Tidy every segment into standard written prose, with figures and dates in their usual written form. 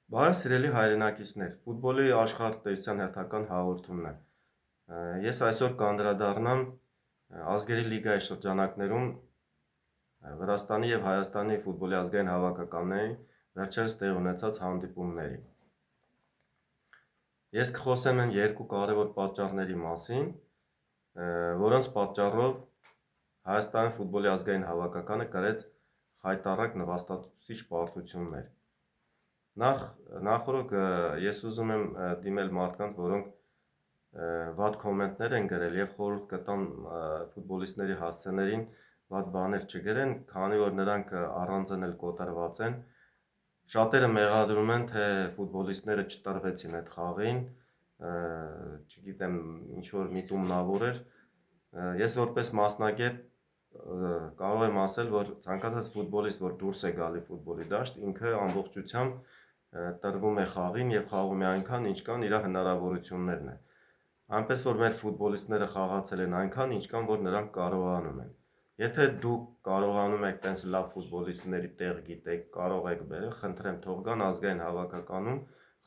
Բարև սիրելի հայրենակիցներ, ֆուտբոլի աշխարհատեսության հերթական հաղորդումն է։ Ես այսօր կանդրադառնամ ազգերի լիգայի շրջանակներում Վրաստանի եւ Հայաստանի ֆուտբոլի ազգային հավաքականների վերջերս տեղի ունեցած հանդիպումներին։ Ես կխոսեմ այն երկու կարևոր պատճառների մասին, որոնց պատճառով Հայաստանի ֆուտբոլի ազգային հավաքականը կրեց խայտառակ նվաստացուցիչ պարտություններ։ Նախորդ ես ուզում եմ դիմել մարդկանց, որոնք վատ կոմենտներ են գրել եւ խորհուրդ կտամ ֆուտբոլիստների հասցեներին վատ բաներ չգրեն, քանի որ նրանք առանձն էլ կոտրված են։ Շատերը մեղադրում են, թե ֆուտբոլիստները չտրվեցին այդ խաղին, չգիտեմ, ինչ որ միտումնավոր էր։ Ես որպես մասնագետ կարող եմ ասել, որ ցանկացած ֆուտբոլիստ, որ դուրս է գալի ֆուտբոլի դաշտ, ինքը ամբողջությամբ տրվում է խաղին եւ խաղում է այնքան, ինչքան իր հնարավորություններն են։ Այնպես որ մեր ֆուտբոլիստները խաղացել են այնքան, ինչքան որ նրանք կարողանում են։ Եթե դուք կարողանում եք տենց լավ ֆուտբոլիստների տեղ գիտեք, կարող եք բերել, խնդրեմ թող գան ազգային հավաքականում,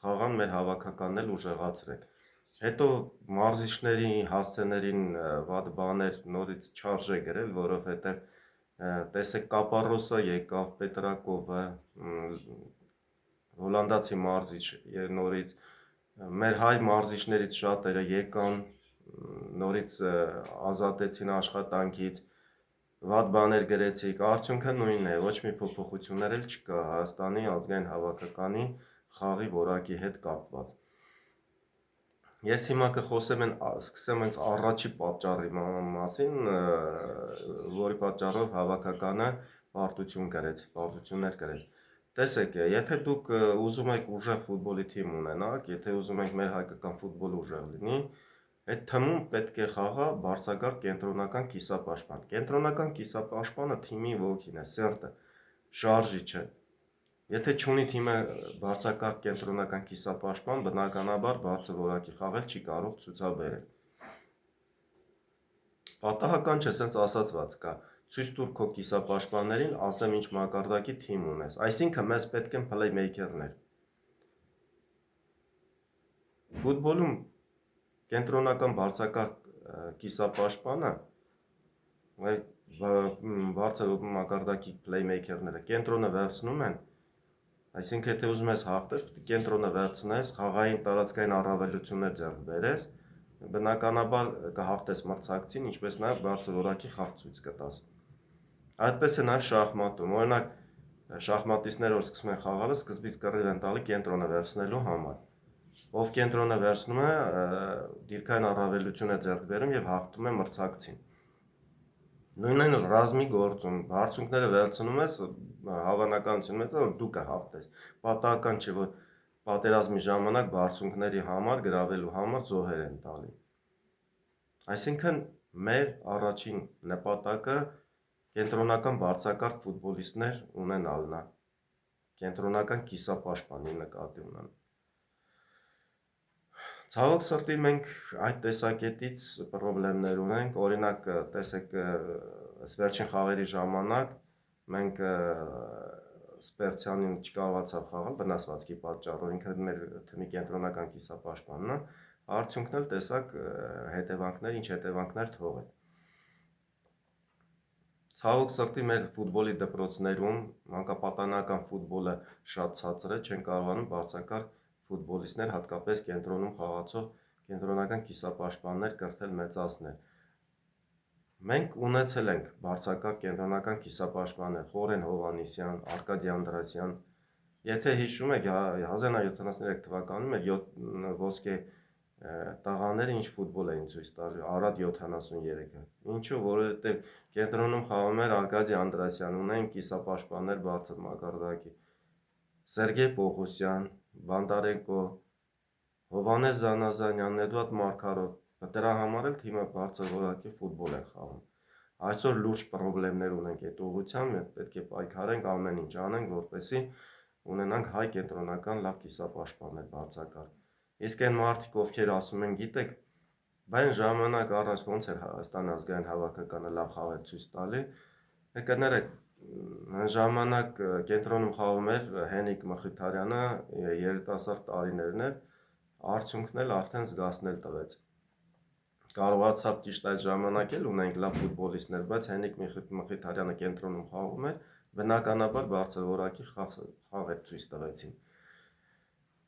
խաղան մեր հավաքականն էլ ուժեղացրեք։ Հետո մարզիչների հասցեներին վատ բաներ նորից չարժե գրել, որովհետև տեսեք Կապարոսը եկավ, Պետրակովը, հոլանդացի մարզիչ նորից, մեր հայ մարզիչներից շատերը եկան, նորից ազատեցին աշխատանքից, վատ բաներ գրեցիք, արդյունքը նույնն է, ոչ մի փոփոխություններ էլ չկա Հայաստանի ազգային հավաքականի խաղի որակի հետ կապված։ Ես հիմա կխոսեմ սկսեմ հենց առաջի պատճառի մասին, որի պատճառով հավաքականը պարտություններ կրեց։ Տեսեք, եթե դուք ուզում եք ուժեղ ֆուտբոլի թիմ ունենաք, եթե ուզում եք մեր հայկական ֆուտբոլը ուժեղ լինի, այդ թիմում պետք է խաղա բարձրակարգ կենտրոնական կիսապաշտպան։ Կենտրոնական կիսապաշտպանը թիմի ոգին է, սերտը, շարժիչը։ Եթե չունի թիմը բարձրակարգ կենտրոնական կիսապաշտպան, բնականաբար բարձր որակի խաղել չի կարող ցուցաբերել։ Պատահական չէ, սենց ասացված կա, ցույց տուր քո կիսապաշտպաններին, ասեմ ինչ մակարդակի թիմ ունես, այսինքն մեզ պետք են փլեյմեյքերներ։ Ֆուտբոլում կենտրոնական բարձրակարգ կիսապաշտպանը, բարձր մակարդակի փլեյմեյքերները կենտրոնը վերցնում են, այսինքն եթե ուզում ես հաղթես, պետք է կենտրոնը վերցնես, խաղային տարածքային առավելություններ ձեռք բերես, բնականաբար կհաղթես մրցակցին, ինչպես նաև բարձր որակի խաղ ցույց կտաս։ Այդպես է նաև շախմատում, օրինակ շախմատիստները որ սկսում են խաղալը, սկզբից կռիվ են տալի կենտրոնը վերցնելու համար։ Ով կենտրոնը վերցնում է, դիրքային առավելություն է ձեռք բերում եւ հաղթում է մրցակցին։ Նույնն էլ ռազմի գործում, բարձունքները վերցնում ես, հավանականություն մեծ է, որ դու կհաղթես։ Պատահական չէ, որ պատերազմի ժամանակ բարձունքների համար, գրավելու համար զոհեր են տալի։ Այսինքն մեր առաջին նպատակը կենտրոնական բարձրակարգ ֆուտբոլիստներ ունենալն է, կենտրոնական կիսապաշտպանի նկատի ունեն։ Ցավոք սրտի մենք այդ տեսակետից խնդիրներ ունենք, օրինակ տեսեք, վերջին խաղերի ժամանակ մենք Սպերցյանին չկարողացավ խաղալ վնասվածքի պատճառով, ինքը մեր թիմի կենտրոնական կիսապաշտպանն է, արդյունքն էլ տեսակ հետևանքներ, ինչ հետևանքներ թողեց։ Ցավոք սրտի մեր ֆուտբոլի դպրոցներում մանկապատանեկան ֆուտբոլը շատ ցածր է, չեն կարողանում բարձրակարգ ֆուտբոլիստներ, հատկապես կենտրոնում խաղացող կենտրոնական կիսապաշտպաններ կրթել մեծացնել։ Մենք ունեցել ենք բարձրակարգ կենտրոնական կիսապաշտպաններ Խորեն Հովհաննիսյան, Արկադի Անդրասյան։ Եթե հիշում եք, 1973 թվականում էր ոսկե տղաները ինչ ֆուտբոլ էին ցույց տալու, Արադ 73-ը։ Ինչու, որովհետև կենտրոնում խաղում էր Արկադի Անդրասյան, ունեն կիսապաշտպաններ բարձր մակարդակի։ Սերգեյ Պողոսյան, Բանդարենկո, Հովհաննես Զանազանյան, Էդուարդ Մարգարոտ, դրա համար էլ թիմը բարձր որակի ֆուտբոլ է խաղում։ Այսօր լուրջ խնդիրներ ունենք այդ ուղղությամբ, պետք է պայքարենք, ամեն ինչ անենք, որպեսզի ունենանք հայ կենտրոնական լավ կիսապաշտպաններ բարձրակարգ։ Իսկ այն մարդիկ, ովքեր ասում են, գիտեք, բան ժամանակ առաջ ոնց էր Հայաստանի ազգային հավաքականը լավ խաղեր ցույց տալի, կներեք, Այն ժամանակ կենտրոնում խաղում էր Հենիկ Մխիթարյանը, երիտասարդ տարիներն էր, արդյունքն էլ արդեն զգացնել տվեց։ Կարողացավ ճիշտ այդ ժամանակ էլ ունենք լավ ֆուտբոլիստներ, բայց Հենիկ Մխիթարյանը կենտրոնում խաղում էր, բնականաբար բարձր որակի խաղեր ցույց տվեցին։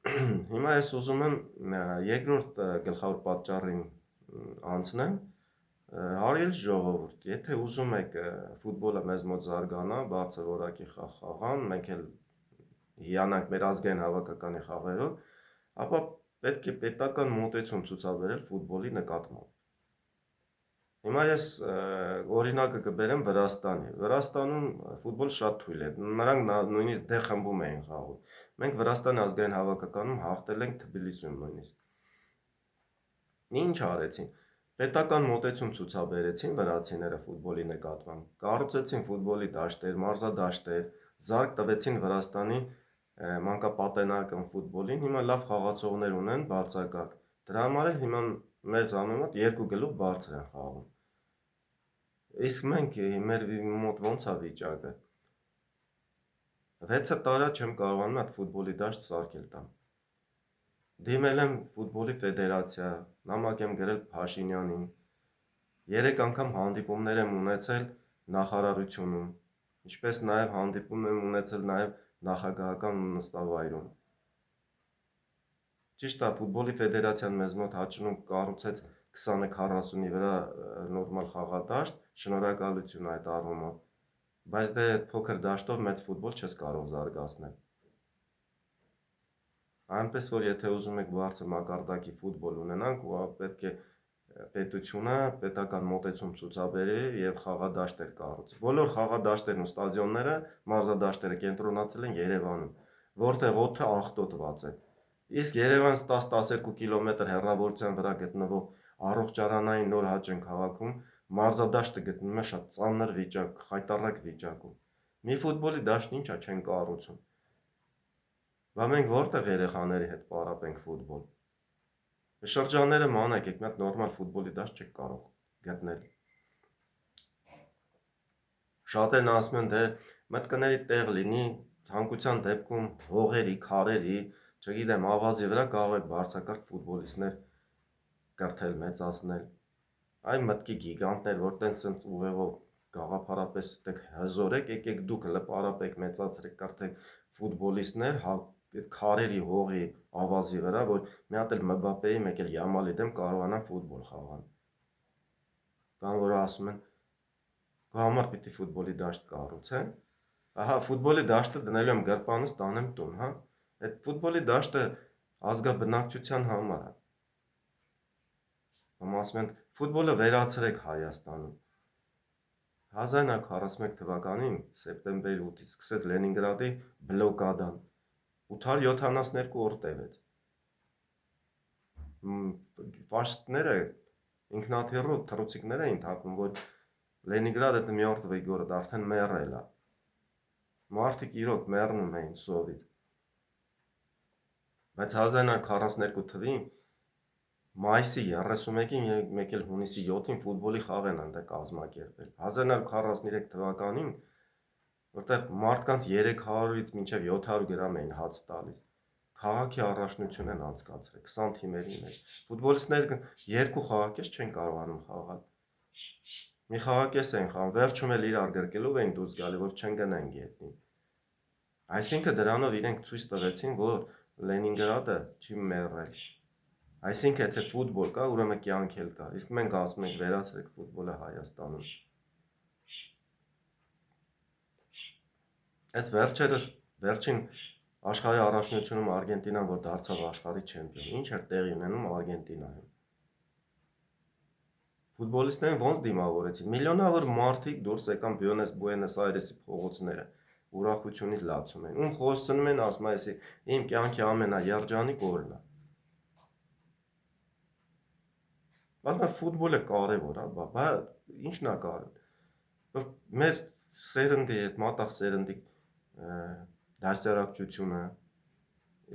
Հիմա ես ուզում եմ երկրորդ գլխավոր պատճառին անցնեմ։ Արիել ժողովուրդ, եթե ուզում եք ֆուտբոլը մեզ մոտ զարգանա, բարձր որակի խաղ խաղան, մենք էլ հիանանք մեր ազգային հավաքականի խաղերով, ապա պետք է պետական մոտեցում ցուցաբերել ֆուտբոլի նկատմամբ։ Հիմա ես օրինակը կբերեմ Վրաստանի։ Վրաստանում ֆուտբոլ շատ թույլ է։ Նրանք նույնիսկ դե խմբում էին խաղում։ Մենք Վրաստանի ազգային հավաքականում հաղթել ենք Թբիլիսիում նույնիսկ։ Ինչ արեցին։ Պետական մոտեցում ցուցաբերեցին վրացիները ֆուտբոլի նկատմամբ։ Կառուցեցին ֆուտբոլի դաշտեր, մարզադաշտեր, զարկ տվեցին Վրաստանի մանկապատենական ֆուտբոլին։ Հիմա լավ խաղացողներ ունեն բարձրակարգ։ Դրա համար էլ հիմա մեզ համեմատ 2 գլուխ բարձր են խաղում։ Իսկ մենք մեր մոտ ո՞նց է վիճակը։ 6 տարի չեմ կարողանում այդ ֆուտբոլի դաշտ սարքել տամ։ Դիմել եմ ֆուտբոլի ֆեդերացիա, նամակ եմ գրել Փաշինյանին։ 3 անգամ հանդիպումներ եմ ունեցել նախարարությունում, ինչպես նաև հանդիպում եմ ունեցել նաև նախագահական նստավայրում։ Ճիշտ է, ֆուտբոլի ֆեդերացիան մեզ մոտ հաճնում կառուցեց 20-40-ի վրա նորմալ խաղադաշտ, շնորհակալություն այդ առումով, բայց դե փոքր դաշտով մեծ ֆուտբոլ չես կարող զարգացնել։ Այնպես որ եթե ուզում եք բարձր մակարդակի ֆուտբոլ ունենանք, պետք է պետությունը պետական մոտեցում ցուցաբերի եւ խաղադաշտեր կառուցի։ Բոլոր խաղադաշտերն ու ստադիոնները, մարզադաշտերը կենտրոնացել են Երևանում, որտեղ օդը աղտոտված է։ Իսկ Երևանից 10-12 կիլոմետր հեռավորության վրա գտնվող առողջարանային Նոր Հաճեն քաղաքում մարզադաշտը գտնվում է շատ ծանր վիճակ, խայտառակ վիճակում։ Մի ֆուտբոլի դաշտ ինչա չեն կառուցում։ Բա մենք որտեղ երեխաների հետ պարապենք ֆուտբոլ։ Շրջանները մանեք, եք մի հատ նորմալ ֆուտբոլի դաշտ չեք կարող գտնել։ Շատերն ասում են, դե մտքների տեղ լինի, ցանկության դեպքում հողերի, քարերի, չգիտեմ, ավազի վրա կարող եք բարձրակարգ ֆուտբոլիստներ կրթել, մեծացնել։ Այն մտքի գիգանտներ, որ տենց ուղեղով գաղափարապես դեք հզոր եք, եկեք դուք հələ պարապեք, մեծացրեք, կրթեք ֆուտբոլիստներ, քարերի, հողի, ավազի վրա, որ մի հատ էլ Մբապեի, մեկ էլ Յամալի դեմ կարողանան ֆուտբոլ խաղան։ Կամ որ ասում են, քո համար պիտի ֆուտբոլի դաշտ կառուցեն։ Ահա ֆուտբոլի դաշտը դնելու եմ գրպանս, տանեմ տուն, հա։ Այդ ֆուտբոլի դաշտը ազգաբնակչության համար է։ Կամ ասում են, ֆուտբոլը վերացրեք Հայաստանում։ 1941 թվականին սեպտեմբերի 8-ից սկսեց Լենինգրադի բլոկադան, 872 օր տևեց։ Ֆաշիստները ինքնաթիռով թռուցիկներ էին թափում, որ Լենինգրադը մертвый город, արդեն մեռել է։ Մարդիկ իրոք մեռնում էին սովից։ Բայց 1942 թվականին մայիսի 31-ին եւ մեկ էլ հունիսի 7-ին ֆուտբոլի խաղ են այնտեղ կազմակերպել։ 1943 թվականին, որտեղ մարդկանց 300-ից մինչև 700 գրամ էին հաց տալիս, քաղաքի առաջնություն են անցկացրել 20 թիմերի մեջ։ Ֆուտբոլիստները 2 խաղակես չեն կարողանում խաղալ։ Մի խաղակես են խաղում, վերջում էլ իրար գրկելով էին դուրս գալի, որ չեն գնան գետնին։ Այսինքն դրանով իրենք ցույց տվեցին, որ Լենինգրադը չի մեռել։ Այսինքն եթե ֆուտբոլ կա, ուրեմն կյանք էլ կա։ Իսկ մենք ասում ենք վերացրեք ֆուտբոլը Հայաստանում։ Այս վերջերս վերջին աշխարհի առաջնությունում Արգենտինան, որ դարձավ աշխարհի չեմպիոն, ինչ էր տեղի ունենում Արգենտինայում։ Ֆուտբոլիստներն ոնց դիմավորեցին։ Միլիոնավոր մարդիկ դուրս եկան Բուենոս Այրեսի փողոցները, ուրախությունից լացում են։ Ում խոսում են, ասում են, այսի իմ կյանքի ամենաերջանիկ օրն է։ Բայց ֆուտբոլը կարևոր է, բա ի՞նչն է կարևոր։ Մեր սերնդի հետ մատաղ սերնդի դասերակցությունը,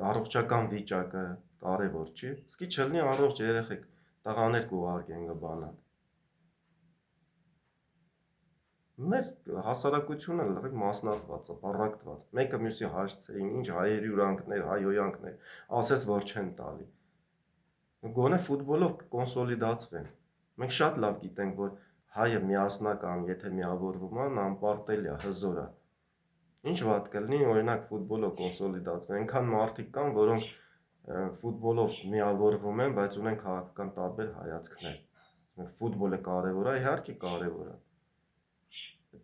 առողջական վիճակը կարևոր չի։ Իսկի չլինի առողջ երեխեք, տղաներ կուղարկեն բանա։ Մեր հասարակությունը լրիվ մասնատված է, բառակտված։ Մեկը մյուսի հաշտցեին, ինչ հայերի ուրանքներ, հայհոյանքներ, ասես որ չեն տալի։ Գոնե ֆուտբոլով կկոնսոլիդացվեն։ Մենք շատ լավ գիտենք, որ հայը միասնական, եթե միավորվում է, անպարտել է, հզոր է։ Ինչ վատ կլինի, օրինակ ֆուտբոլով կոնսոլիդացվեն։ Այնքան մարդիկ կան, որոնք ֆուտբոլով միավորվում են, բայց ունեն քաղաքական տարբեր հայացքներ։ Ֆուտբոլը կարևոր է, իհարկե կարևոր է։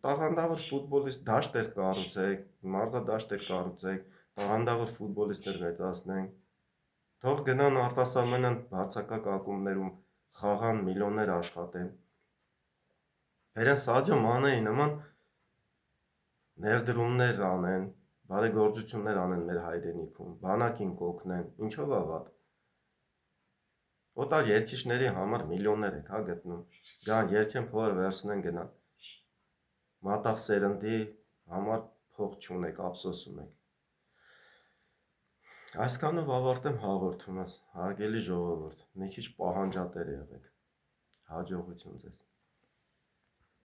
Տաղանդավոր ֆուտբոլիստ դաշտեր կառուցեք, մարզադաշտեր կառուցեք, տաղանդավոր ֆուտբոլիստներ մեծացնենք, թող գնան արտասահմանյան բարձրակարգ ակումբներում խաղան, միլիոններ աշխատեն։ Հերեն Սադիո Մանեի նման ներդրումներ անեն, բարեգործություններ անեն մեր հայրենիքում, բանակին կօգնեն, ինչով է վատ։ Օտար երկիչների համար միլիոններ եք հա գտնում, գան երկեն փողը վերցնեն գնան։ Մատաղ սերնդի համար փող չունեք, ափսոսում եք։ Այսքանով ավարտեմ հաղորդումս, հարգելի ժողովուրդ, մի քիչ պահանջատեր եղեք։ Հաջողություն ձեզ։